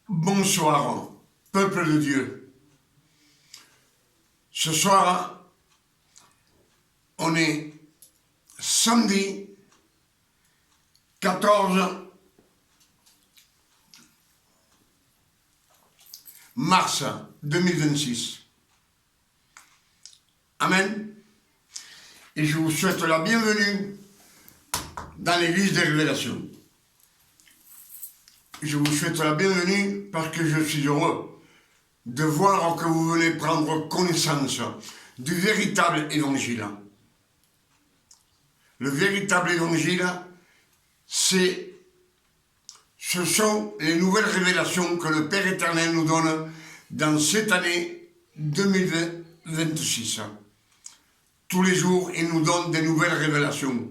Bonsoir, peuple de Dieu. Ce soir, on est samedi 14 mars 2026. Amen. Et je vous souhaite la bienvenue dans l'église des révélations. Je vous souhaite la bienvenue parce que je suis heureux de voir que vous venez prendre connaissance du véritable évangile. Le véritable évangile, ce sont les nouvelles révélations que le Père éternel nous donne dans cette année 2026. Tous les jours, il nous donne des nouvelles révélations.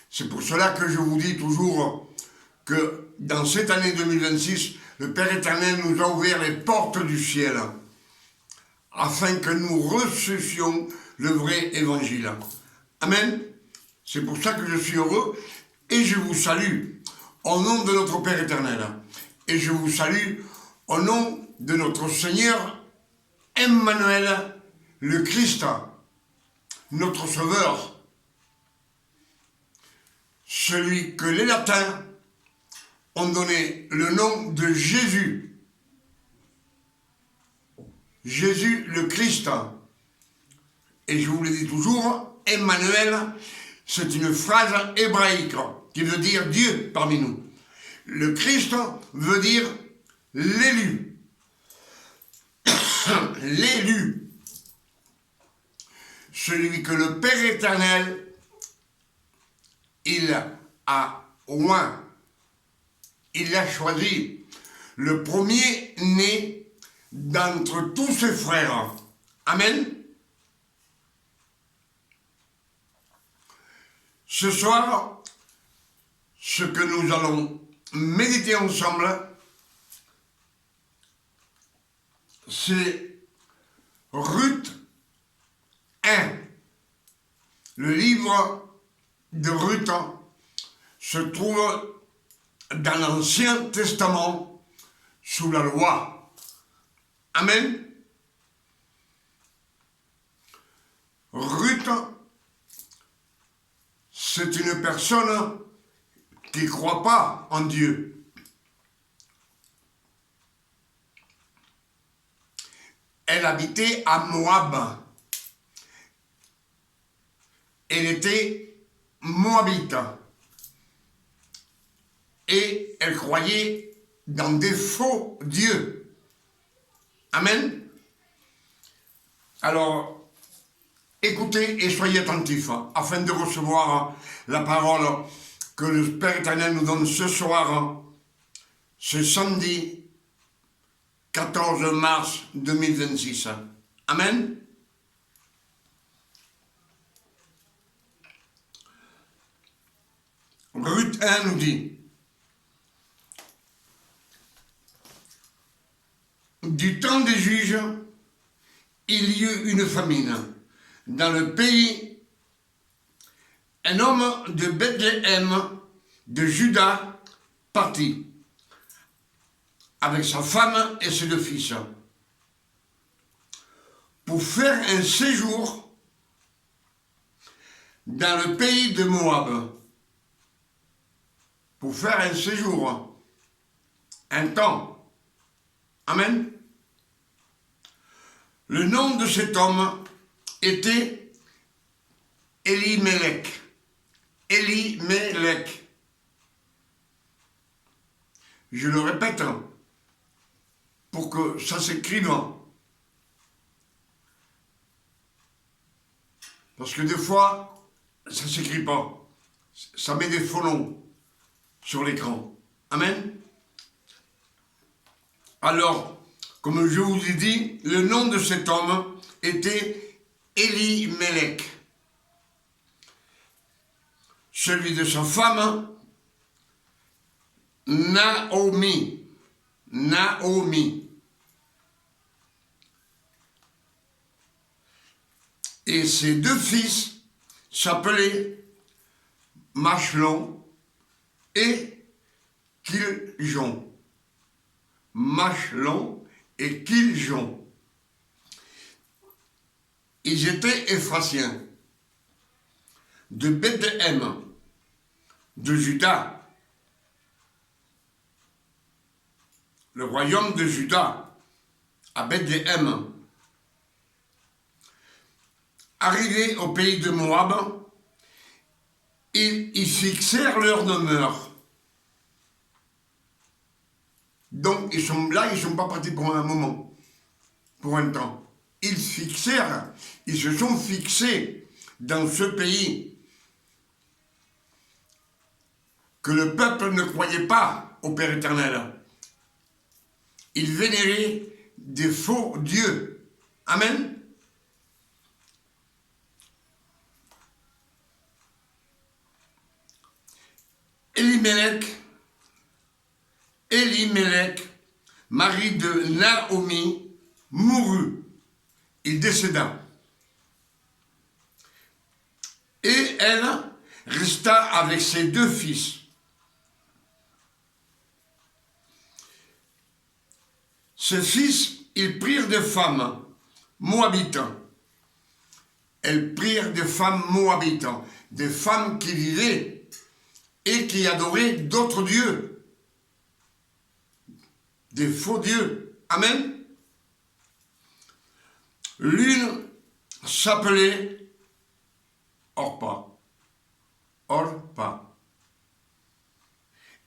C'est pour cela que je vous dis toujours que dans cette année 2026, le Père éternel nous a ouvert les portes du ciel afin que nous recevions le vrai évangile. Amen. C'est pour ça que je suis heureux et je vous salue au nom de notre Père éternel. Et je vous salue au nom de notre Seigneur Emmanuel, le Christ, notre Sauveur, celui que les latins ont donné le nom de Jésus. Jésus le Christ. Et je vous le dis toujours, Emmanuel, c'est une phrase hébraïque qui veut dire Dieu parmi nous. Le Christ veut dire l'élu. L'élu. Celui que le Père éternel, il a oint. Il l'a choisi, le premier-né d'entre tous ses frères. Amen. Ce soir, ce que nous allons méditer ensemble, c'est Ruth 1. Le livre de Ruth se trouve dans l'Ancien Testament, sous la loi. Amen. Ruth, c'est une personne qui ne croit pas en Dieu. Elle habitait à Moab. Elle était moabite. Et elle croyait dans des faux dieux. Amen. Alors, écoutez et soyez attentifs afin de recevoir la parole que le Père éternel nous donne ce soir, ce samedi 14 mars 2026. Amen. Ruth 1 nous dit: du temps des juges, il y eut une famine. Dans le pays, un homme de Bethléem, de Juda, partit, avec sa femme et ses deux fils, pour faire un séjour dans le pays de Moab. Pour faire un séjour, un temps. Amen. Le nom de cet homme était Elimelech. Elimelech. Je le répète pour que ça s'écrive. Parce que des fois, ça ne s'écrit pas. Ça met des faux noms sur l'écran. Amen. Alors, comme je vous ai dit, le nom de cet homme était Elimelech. Celui de sa femme, Naomi. Naomi. Et ses deux fils s'appelaient Machlon et Kiljon. Machlon et Kiljon. Ils étaient Éphratiens, de Bethléem, de Juda, le royaume de Juda, à Bethléem. Arrivés au pays de Moab, ils y fixèrent leur demeure. Donc ils sont là, ils ne sont pas partis pour un moment, pour un temps. Ils fixèrent, ils se sont fixés dans ce pays que le peuple ne croyait pas au Père éternel. Ils vénéraient des faux dieux. Amen. Elimelech, mari de Naomi, mourut. Il décéda. Et elle resta avec ses 2 fils. Ces fils, ils prirent des femmes moabites. Elles prirent des femmes moabites, des femmes qui vivaient et qui adoraient d'autres dieux, des faux dieux. Amen. L'une s'appelait Orpa,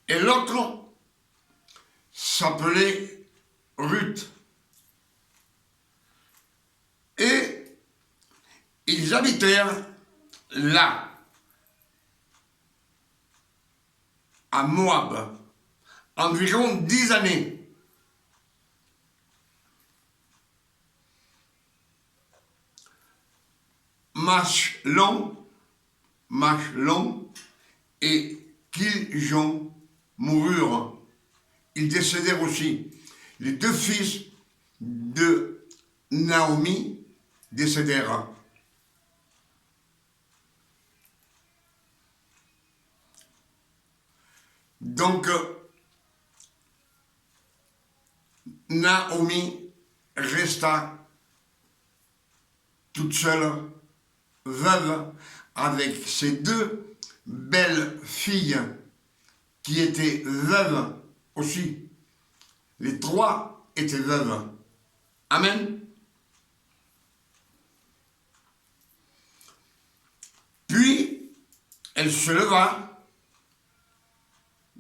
et l'autre s'appelait Ruth. Et ils habitèrent là, à Moab, environ 10 années. Machlon et Kiljon moururent. Ils décédèrent aussi. Les 2 fils de Naomi décédèrent. Donc, Naomi resta toute seule, veuve, avec ses 2 belles filles qui étaient veuves aussi. Les 3 étaient veuves. Amen. Puis, elle se leva,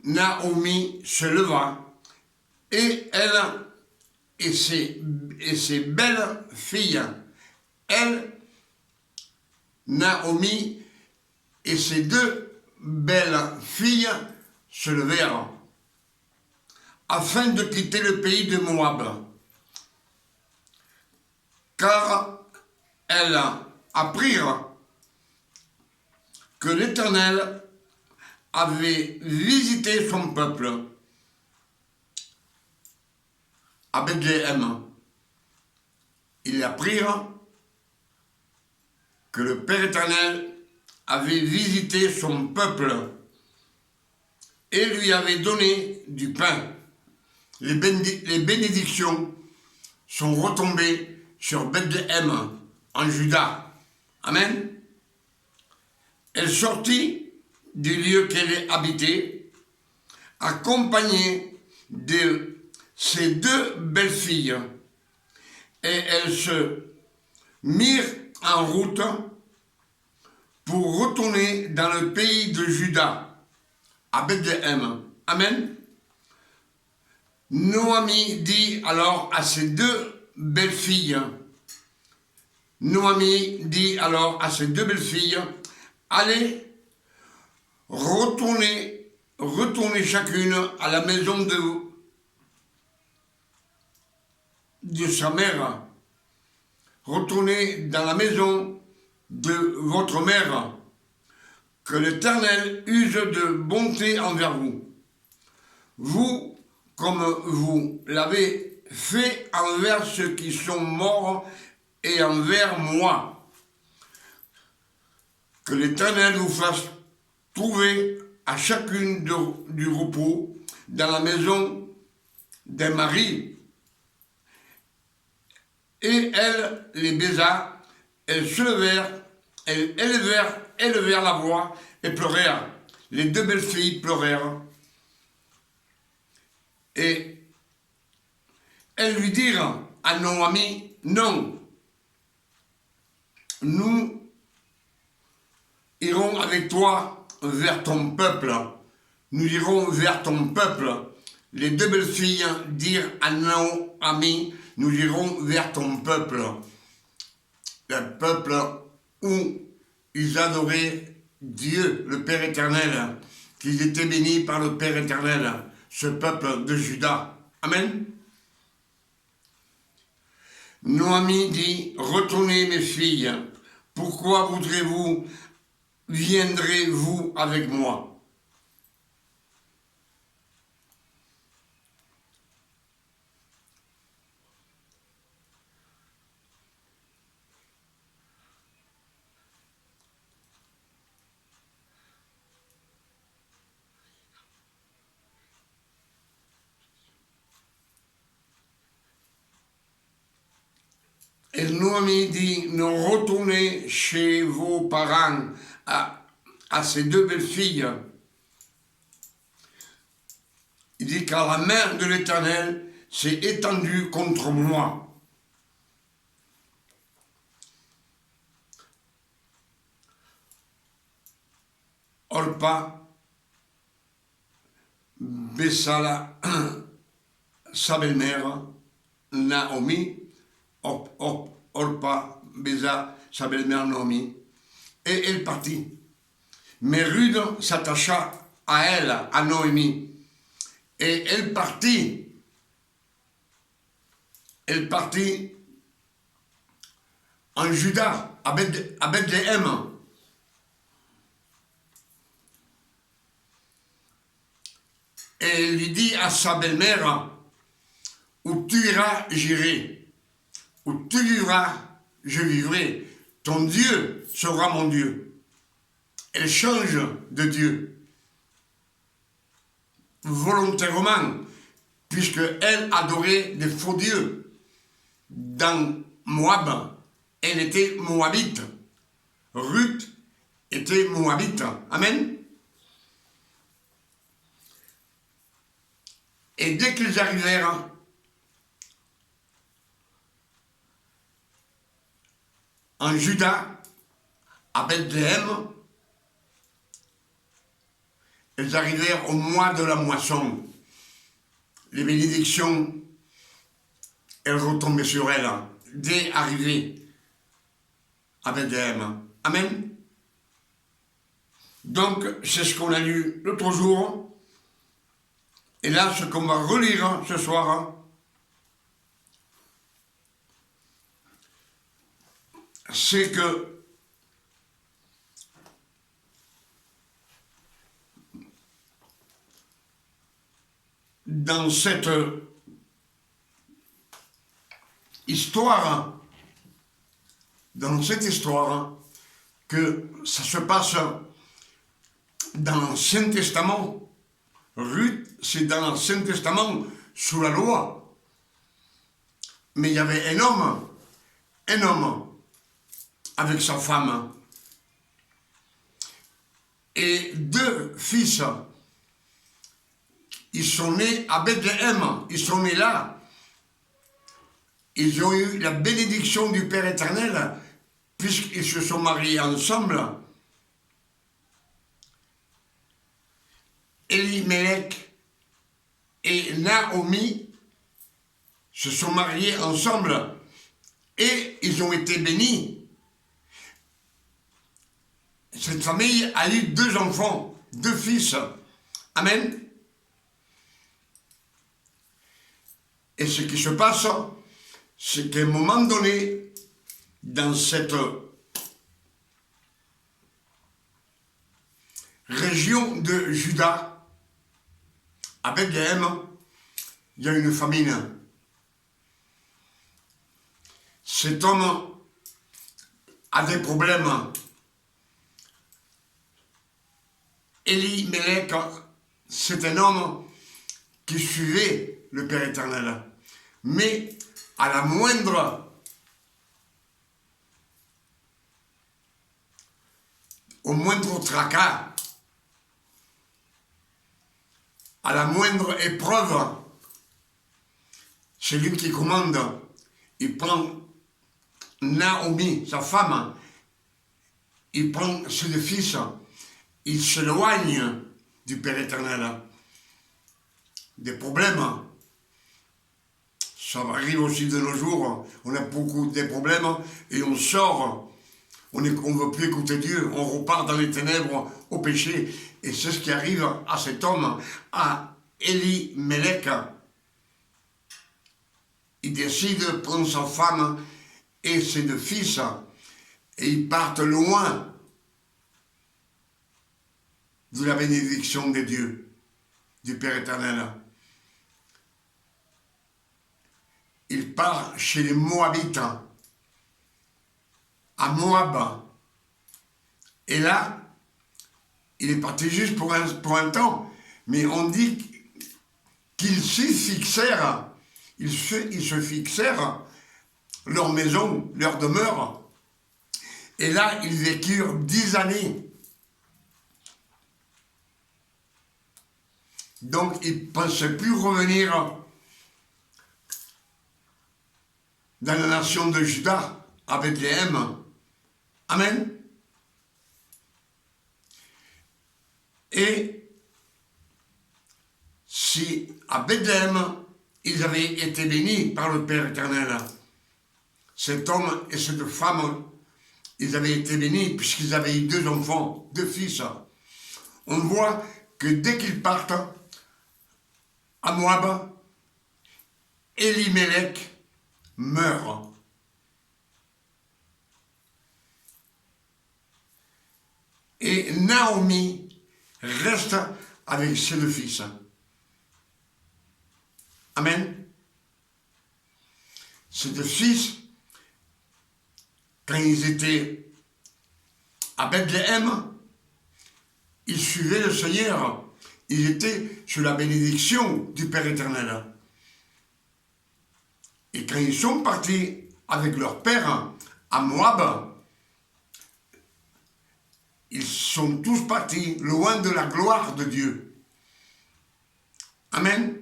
Naomi se leva, et elle et ses belles filles, elle, Naomi et ses 2 belles filles se levèrent afin de quitter le pays de Moab, car elles apprirent que l'Éternel avait visité son peuple à Bethléem. Ils apprirent que le Père éternel avait visité son peuple et lui avait donné du pain. Les bénédictions sont retombées sur Bethléem, en Juda. Amen. Elle sortit du lieu qu'elle habitait, accompagnée de ses 2 belles filles, et elles se mirent en route pour retourner dans le pays de Juda, à Bethléem. Amen. Naomi dit alors à ses 2 belles filles, allez, retournez chacune à la maison de sa mère. Retournez dans la maison de votre mère, que l'Éternel use de bonté envers vous. Vous, comme vous l'avez fait envers ceux qui sont morts et envers moi. Que l'Éternel vous fasse trouver à chacune du repos dans la maison d'un mari, et elle les baisa, elles se levèrent, elles élevèrent la voix et pleurèrent. Les deux belles filles pleurèrent. Et elles lui dirent à Naomi, non, nous irons avec toi vers ton peuple. Nous irons vers ton peuple. Les deux belles filles dirent à Naomi, nous irons vers ton peuple. Le peuple où ils adoraient Dieu, le Père éternel, qu'ils étaient bénis par le Père éternel, ce peuple de Juda. Amen. Naomi dit, retournez mes filles, pourquoi voudrez-vous, viendrez-vous avec moi? Et Naomi dit, non, retournez chez vos parents, à ces deux belles filles. Il dit, car la main de l'Éternel s'est étendue contre moi. Orpa baissa sa belle-mère, Naomi. Orpa baisa sa belle-mère Naomi, et elle partit. Mais Ruth s'attacha à elle, à Naomi, et elle partit. Elle partit en Juda, à Bethléem. Et elle lui dit à sa belle-mère, où tu iras, j'irai. Où tu vivras, je vivrai. Ton Dieu sera mon Dieu. Elle change de Dieu. Volontairement, puisqu'elle adorait des faux dieux. Dans Moab, elle était moabite. Ruth était moabite. Amen. Et dès qu'ils arrivèrent en Juda, à Bethléem, elles arrivèrent au mois de la moisson. Les bénédictions, elles retombaient sur elles, dès arrivée à Bethléem. Amen. Donc, c'est ce qu'on a lu l'autre jour. Et là, ce qu'on va relire ce soir, c'est que dans cette histoire, que ça se passe dans l'Ancien Testament. Ruth, c'est dans l'Ancien Testament, sous la loi. Mais il y avait un homme, avec sa femme, et deux fils. Ils sont nés à Bethléem, ils sont nés là. Ils ont eu la bénédiction du Père éternel, puisqu'ils se sont mariés ensemble. Elimelech et Naomi se sont mariés ensemble et ils ont été bénis. Cette famille a eu deux enfants, deux fils. Amen. Et ce qui se passe, c'est qu'à un moment donné, dans cette région de Juda, à Bethléem, il y a une famine. Cet homme a des problèmes. Elimelech, c'est un homme qui suivait le Père éternel. Mais à la au moindre tracas, à la moindre épreuve, c'est lui qui commande. Il prend Naomi, sa femme, il prend ses deux fils, il s'éloigne du Père éternel. Des problèmes, ça arrive aussi de nos jours, on a beaucoup de problèmes et on sort, on ne veut plus écouter Dieu, on repart dans les ténèbres au péché. Et c'est ce qui arrive à cet homme, à Elimelech. Il décide de prendre sa femme et ses deux fils et ils partent loin de la bénédiction de Dieu, du Père éternel. Il part chez les Moabites, à Moab. Et là, il est parti juste pour un temps, mais on dit qu'ils s'y fixèrent, ils se fixèrent leur maison, leur demeure, et là, ils vécurent 10 années. Donc, ils ne pensaient plus revenir dans la nation de Juda, à Bethléem. Amen. Et si à Bethléem, ils avaient été bénis par le Père éternel, cet homme et cette femme, ils avaient été bénis puisqu'ils avaient eu 2 enfants, 2 fils. On voit que dès qu'ils partent à Moab, Elimelech meurt. Et Naomi reste avec ses 2 fils. Amen. Ces 2 fils, quand ils étaient à Bethléem, ils suivaient le Seigneur. Ils étaient sous la bénédiction du Père éternel. Et quand ils sont partis avec leur père à Moab, ils sont tous partis loin de la gloire de Dieu. Amen.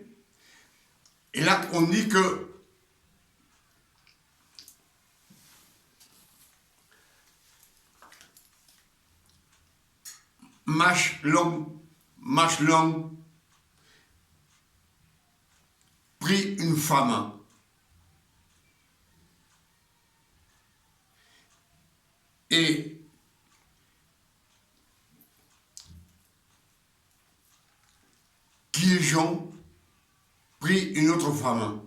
Et là, on dit que Machlon prit une femme. Et Kiljon prit une autre femme.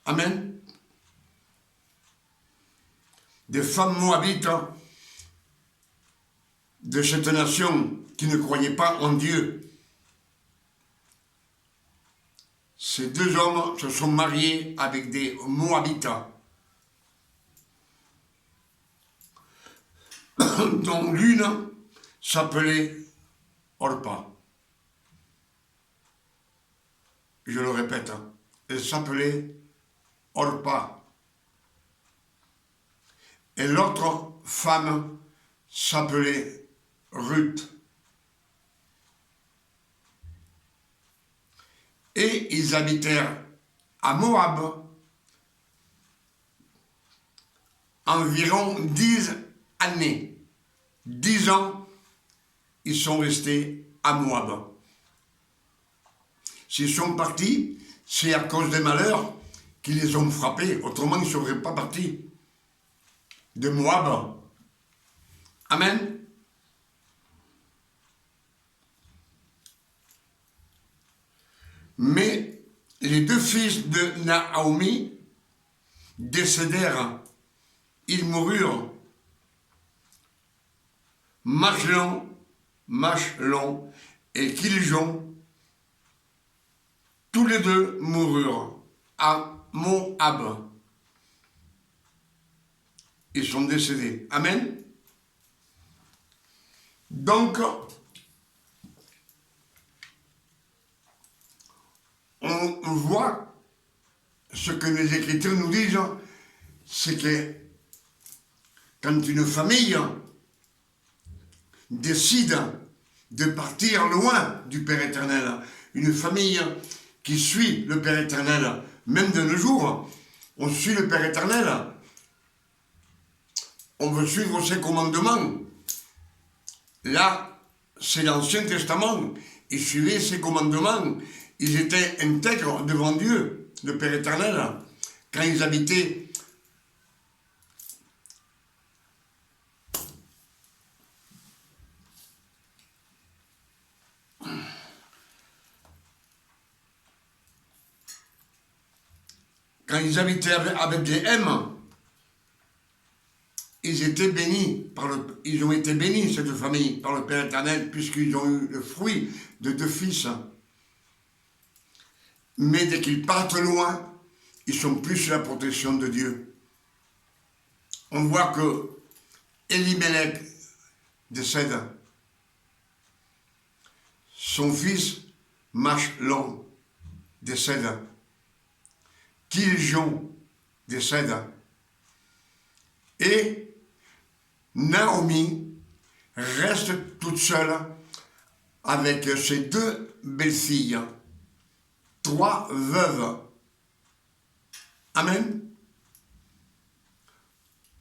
Amen. Des femmes moabites de cette nation qui ne croyaient pas en Dieu. Ces 2 hommes se sont mariés avec des Moabites, dont l'une s'appelait Orpa. Je le répète, elle s'appelait Orpa. Et l'autre femme s'appelait Ruth. Et ils habitèrent à Moab environ 10 années. 10 ans, ils sont restés à Moab. S'ils sont partis, c'est à cause des malheurs qui les ont frappés. Autrement, ils ne seraient pas partis de Moab. Amen. Mais les 2 fils de Naomi décédèrent. Ils moururent. Machlon et Kiljon, tous les 2 moururent à Moab. Ils sont décédés. Amen. Donc, on voit ce que les Écritures nous disent, c'est que quand une famille décide de partir loin du Père éternel, une famille qui suit le Père éternel, même de nos jours, on suit le Père éternel, on veut suivre ses commandements. Là, c'est l'Ancien Testament, ils suivaient ses commandements, ils étaient intègres devant Dieu, le Père éternel, quand ils habitaient à Bethléem, ils étaient bénis, ils ont été bénis, cette famille, par le Père éternel, puisqu'ils ont eu le fruit de 2 fils. Mais dès qu'ils partent loin, ils sont plus sous la protection de Dieu. On voit que Elimelech décède. Son fils, Machlon, décède. Kiljon décède. Et Naomi reste toute seule avec ses 2 belles-filles, 3 veuves. Amen.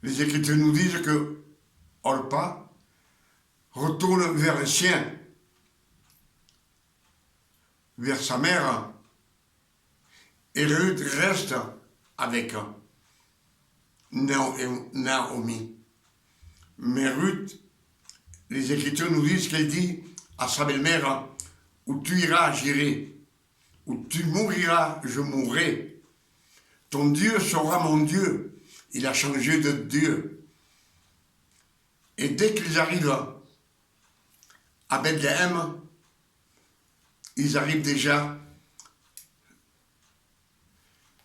Les Écritures nous disent que Orpa retourne vers les siens, vers sa mère, et Ruth reste avec Naomi. Mais Ruth, les Écritures nous disent qu'elle dit à sa belle-mère, où tu iras, j'irai, où tu mouriras, je mourrai. Ton Dieu sera mon Dieu. Il a changé de Dieu. Et dès qu'ils arrivent à Bethléem, ils arrivent déjà,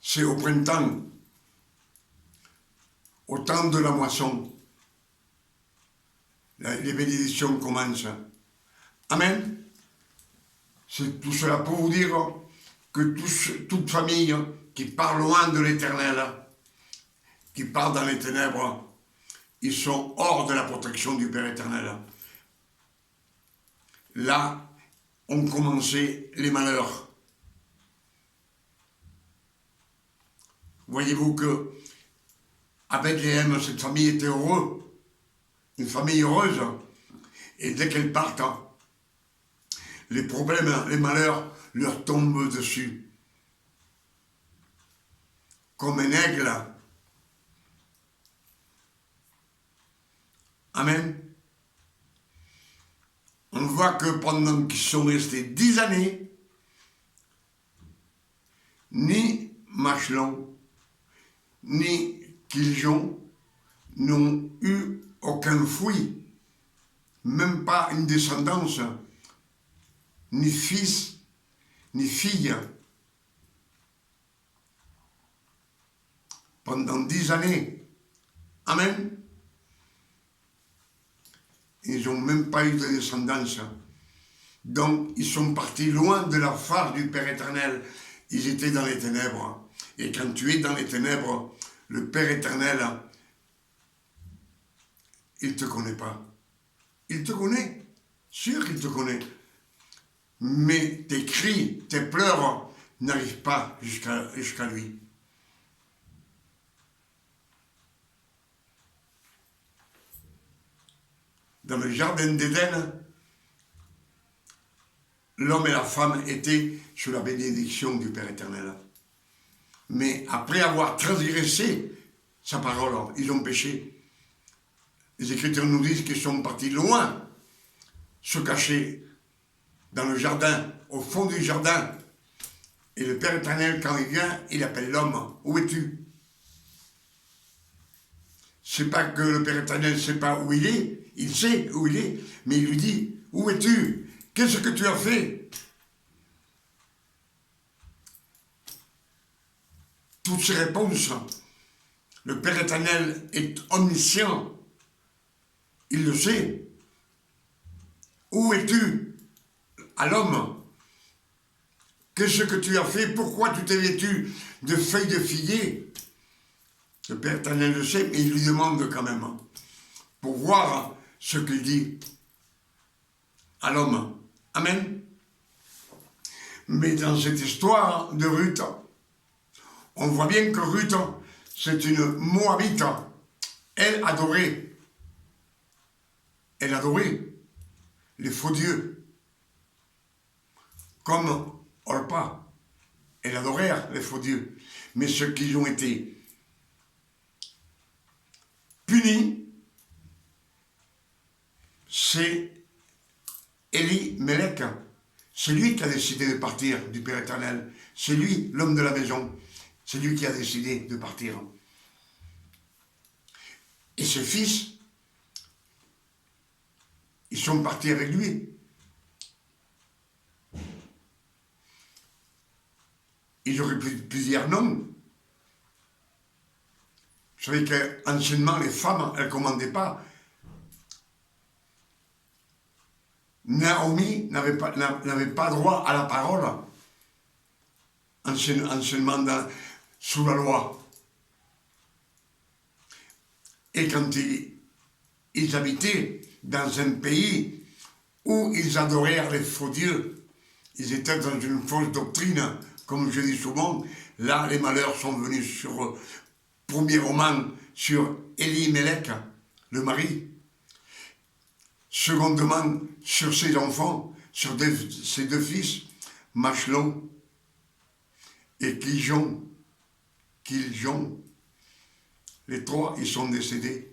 c'est au printemps, au temps de la moisson. Les bénédictions commencent. Amen. C'est tout cela pour vous dire que toute famille qui part loin de l'Éternel, qui part dans les ténèbres, ils sont hors de la protection du Père éternel. Là ont commencé les malheurs. Voyez-vous que à Bethléem, cette famille était heureuse, une famille heureuse, et dès qu'elles partent, les problèmes, les malheurs leur tombent dessus. Comme un aigle. Amen. On voit que pendant qu'ils sont restés 10 années, ni Machlon, ni Kiljon n'ont eu aucun fruit, même pas une descendance, ni fils, ni fille. Pendant 10 années. Amen. Ils n'ont même pas eu de descendance. Donc, ils sont partis loin de la face du Père éternel. Ils étaient dans les ténèbres. Et quand tu es dans les ténèbres, le Père éternel, il ne te connaît pas. Il te connaît. Sûr qu'il te connaît. Mais tes cris, tes pleurs n'arrivent pas jusqu'à lui. Dans le jardin d'Éden, l'homme et la femme étaient sous la bénédiction du Père éternel. Mais après avoir transgressé sa parole, ils ont péché. Les Écritures nous disent qu'ils sont partis loin, se cacher dans le jardin, au fond du jardin. Et le Père éternel, quand il vient, il appelle l'homme. Où es-tu? C'est pas que le Père éternel ne sait pas où il est, il sait où il est, mais il lui dit, où es-tu? Qu'est-ce que tu as fait? Toutes ces réponses, le Père éternel est omniscient, il le sait. Où es-tu? À l'homme. Qu'est-ce que tu as fait? Pourquoi tu t'es vêtu de feuilles de figuier? Le Père éternel le sait, mais il lui demande quand même, pour voir ce qu'il dit à l'homme. Amen. Mais dans cette histoire de Ruth, on voit bien que Ruth, c'est une Moabite. Elle adorait les faux dieux, comme Orpa. Elle adorait les faux dieux. Mais ceux qui ont été punis, c'est Élie-Mélec. C'est lui qui a décidé de partir du Père éternel. C'est lui, l'homme de la maison. C'est lui qui a décidé de partir. Et ses fils, ils sont partis avec lui. Ils auraient pu dire non. Vous savez qu'anciennement, les femmes, elles ne commandaient pas. Naomi n'avait pas droit à la parole, anciennement sous la loi. Et quand ils habitaient dans un pays où ils adoraient les faux dieux, ils étaient dans une fausse doctrine, comme je dis souvent, là les malheurs sont venus sur, premièrement, sur Élie-Mélec, le mari, secondement, sur ses enfants, sur ses deux fils, Machlon et Kiljon. Les trois, ils sont décédés.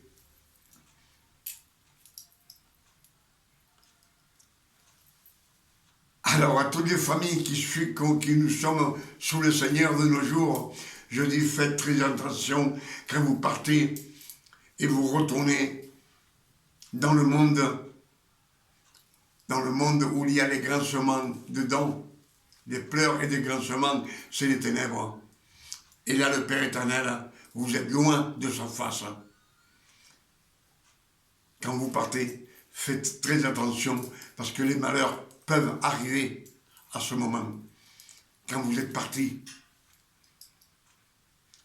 Alors, à toutes les familles qui nous sommes sous le Seigneur de nos jours, je dis faites très attention quand vous partez et vous retournez dans le monde où il y a les grincements dedans, des pleurs et des grincements, c'est les ténèbres. Et là, le Père éternel, vous êtes loin de sa face. Quand vous partez, faites très attention, parce que les malheurs peuvent arriver à ce moment. Quand vous êtes parti,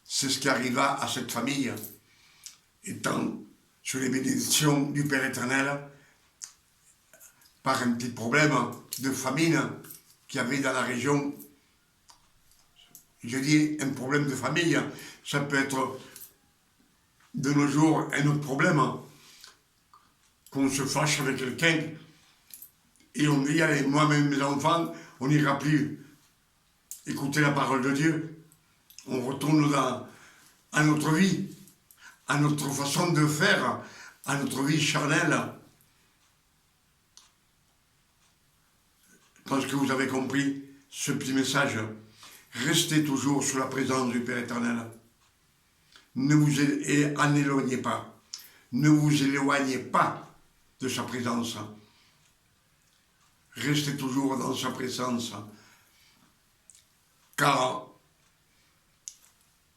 c'est ce qui arriva à cette famille, étant sous les bénédictions du Père éternel, par un petit problème de famine qu'il y avait dans la région. Je dis un problème de famille, ça peut être de nos jours un autre problème, qu'on se fâche avec quelqu'un et on dit, allez, moi-même mes enfants, on n'ira plus écouter la parole de Dieu. On retourne à notre vie, à notre façon de faire, à notre vie charnelle. Je pense que vous avez compris ce petit message. Restez toujours sous la présence du Père éternel. Ne vous en éloignez pas. Ne vous éloignez pas de sa présence. Restez toujours dans sa présence. Car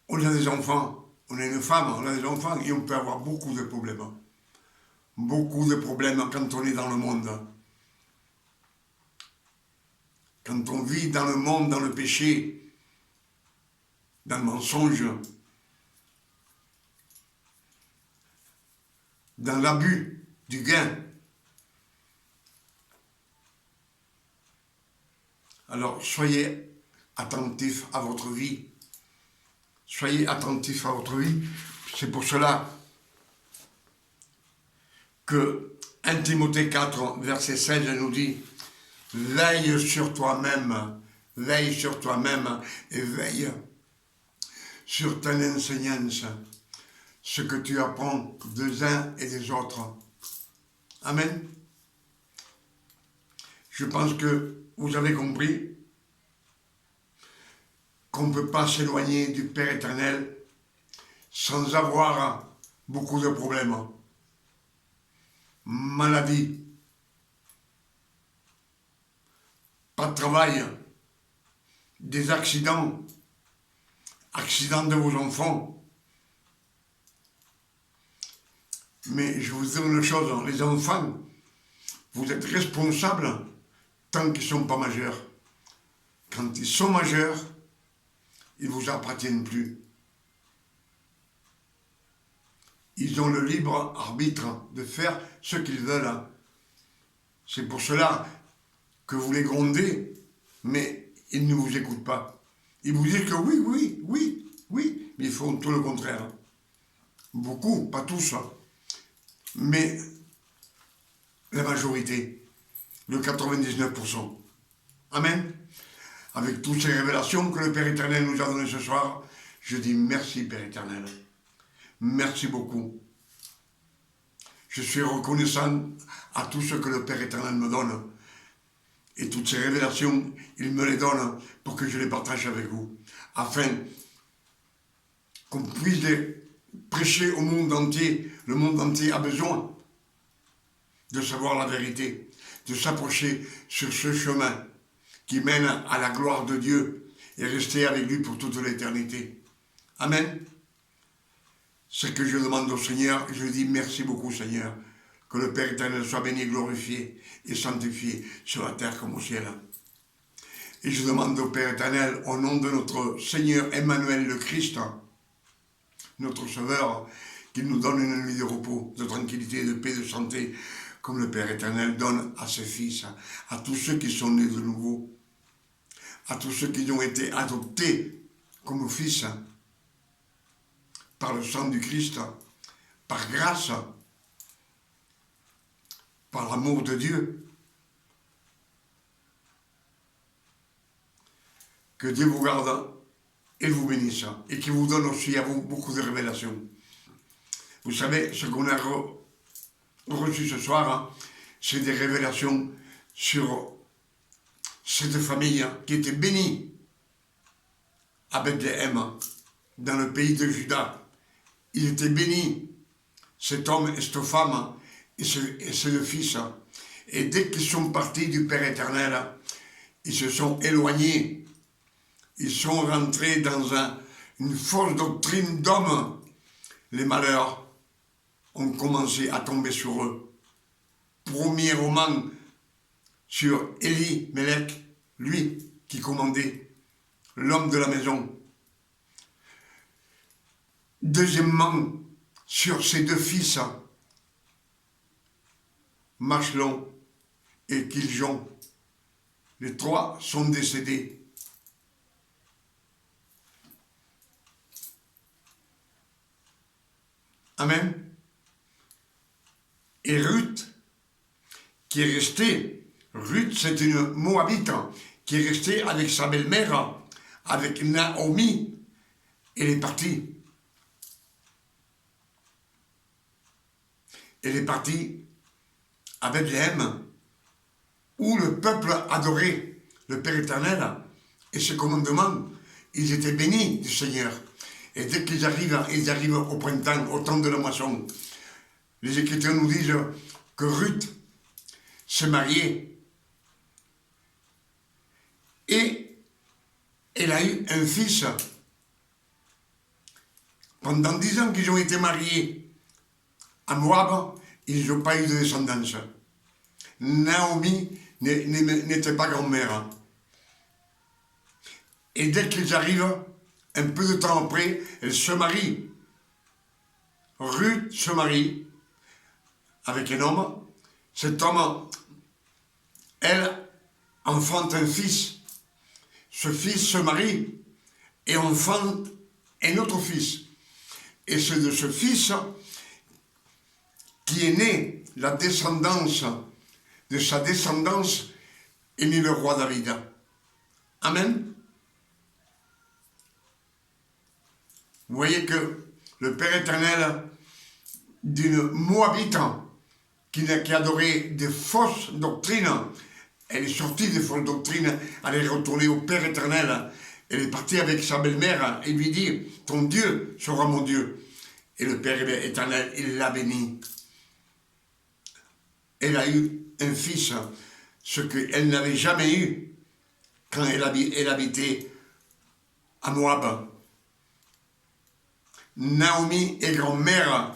on a des enfants, on a une femme, on a des enfants et on peut avoir beaucoup de problèmes. Beaucoup de problèmes quand on est dans le monde. Quand on vit dans le monde, dans le péché, dans le mensonge, dans l'abus du gain. Alors, soyez attentifs à votre vie. Soyez attentifs à votre vie. C'est pour cela que 1 Timothée 4, verset 16 nous dit « Veille sur toi-même et veille sur ton enseignance, ce que tu apprends des uns et des autres. » Amen. Je pense que vous avez compris qu'on ne peut pas s'éloigner du Père éternel sans avoir beaucoup de problèmes. Maladie, pas de travail, des accidents de vos enfants. Mais je vous dis une chose, les enfants, vous êtes responsables tant qu'ils ne sont pas majeurs. quand ils sont majeurs, ils ne vous appartiennent plus. Ils ont le libre arbitre de faire ce qu'ils veulent. C'est pour cela que vous les grondez, mais ils ne vous écoutent pas. Ils vous disent que oui, oui, oui, oui, mais ils font tout le contraire. Beaucoup, pas tous, mais la majorité, le 99%. Amen. Avec toutes ces révélations que le Père éternel nous a données ce soir, je dis merci Père éternel. Merci beaucoup. Je suis reconnaissant à tout ce que le Père éternel me donne. Et toutes ces révélations, il me les donne pour que je les partage avec vous. Afin qu'on puisse les prêcher au monde entier. Le monde entier a besoin de savoir la vérité, de s'approcher sur ce chemin qui mène à la gloire de Dieu et rester avec lui pour toute l'éternité. Amen. Ce que je demande au Seigneur, je lui dis merci beaucoup Seigneur, que le Père éternel soit béni, glorifié et sanctifié sur la terre comme au ciel. Et je demande au Père éternel, au nom de notre Seigneur Emmanuel le Christ, notre Sauveur, qu'il nous donne une nuit de repos, de tranquillité, de paix, de santé, comme le Père éternel donne à ses fils, à tous ceux qui sont nés de nouveau, à tous ceux qui ont été adoptés comme fils, par le sang du Christ, par grâce, par l'amour de Dieu. Que Dieu vous garde et vous bénisse, et qu'il vous donne aussi à vous beaucoup de révélations. Vous savez, ce qu'on a reçu ce soir, c'est des révélations sur cette famille qui était bénie à Bethléem, dans le pays de Juda. Il était béni, cet homme et cette femme, et ses deux fils. Et dès qu'ils sont partis du Père éternel, ils se sont éloignés. Ils sont rentrés dans une fausse doctrine d'homme. Les malheurs ont commencé à tomber sur eux. Premier roman sur Élie Mélec, lui qui commandait, l'homme de la maison. Deuxièmement, sur ses deux fils, Machlon et Kiljon. Les trois sont décédés. Amen. Et Ruth, qui est restée, Ruth c'est une Moabite, qui est restée avec sa belle-mère, avec Naomi, elle est partie. Elle est partie à Bethléem, où le peuple adorait le Père éternel et ses commandements. Ils étaient bénis du Seigneur. Et dès qu'ils arrivent au printemps, au temps de la moisson. Les Écritures nous disent que Ruth s'est mariée et elle a eu un fils. Pendant 10 ans qu'ils ont été mariés à Moab, ils n'ont pas eu de descendance. Naomi n'était pas grand-mère. Et dès qu'ils arrivent, un peu de temps après, elle se marie. Ruth se marie avec un homme. Cet homme, elle, enfante un fils. Ce fils se marie et enfante un autre fils. Et c'est de ce fils qui est né la descendance, de sa descendance est né le roi David. Amen. Vous voyez que le Père éternel d'une Moabite qui adorait des fausses doctrines, elle est sortie des fausses doctrines, elle est retournée au Père éternel, elle est partie avec sa belle-mère et lui dit, ton Dieu sera mon Dieu. Et le Père éternel, il l'a béni. Elle a eu un fils, ce qu'elle n'avait jamais eu quand elle habitait à Moab. Naomi est grand-mère.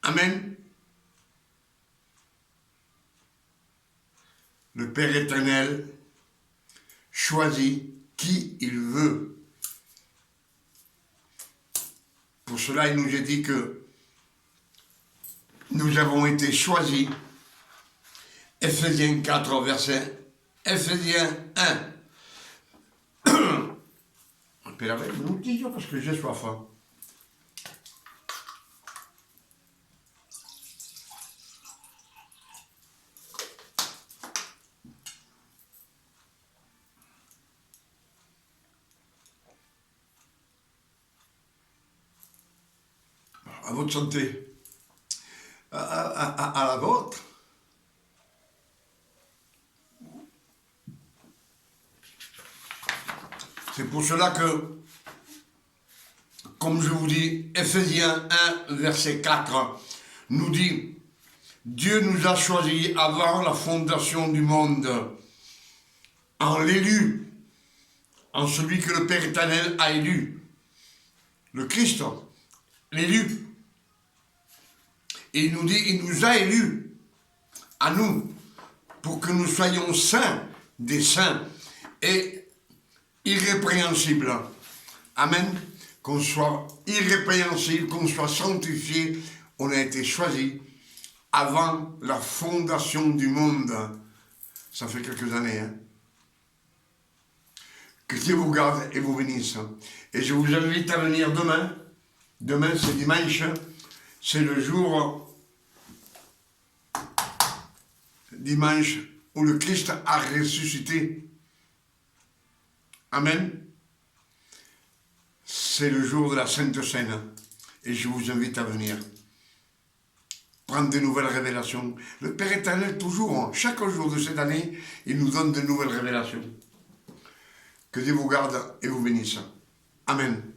Amen. Le Père éternel choisit qui il veut. Pour cela, il nous a dit que nous avons été choisis. Ephésiens 4, verset Ephésiens 1. On peut laver mon outil parce que j'ai soif. À votre santé. À la vôtre. C'est pour cela que, comme je vous dis, Ephésiens 1, verset 4, nous dit, Dieu nous a choisis avant la fondation du monde, en l'élu, en celui que le Père éternel a élu, le Christ, l'élu. Et il nous dit, il nous a élus, à nous, pour que nous soyons saints des saints et irrépréhensibles. Amen. Qu'on soit irrépréhensible, qu'on soit sanctifié. On a été choisi avant la fondation du monde. Ça fait quelques années. Hein? Que Dieu vous garde et vous bénisse. Et je vous invite à venir demain. Demain, c'est dimanche. C'est le jour dimanche où le Christ a ressuscité. Amen. C'est le jour de la Sainte Seine. Et je vous invite à venir prendre de nouvelles révélations. Le Père éternel, toujours, chaque jour de cette année, il nous donne de nouvelles révélations. Que Dieu vous garde et vous bénisse. Amen.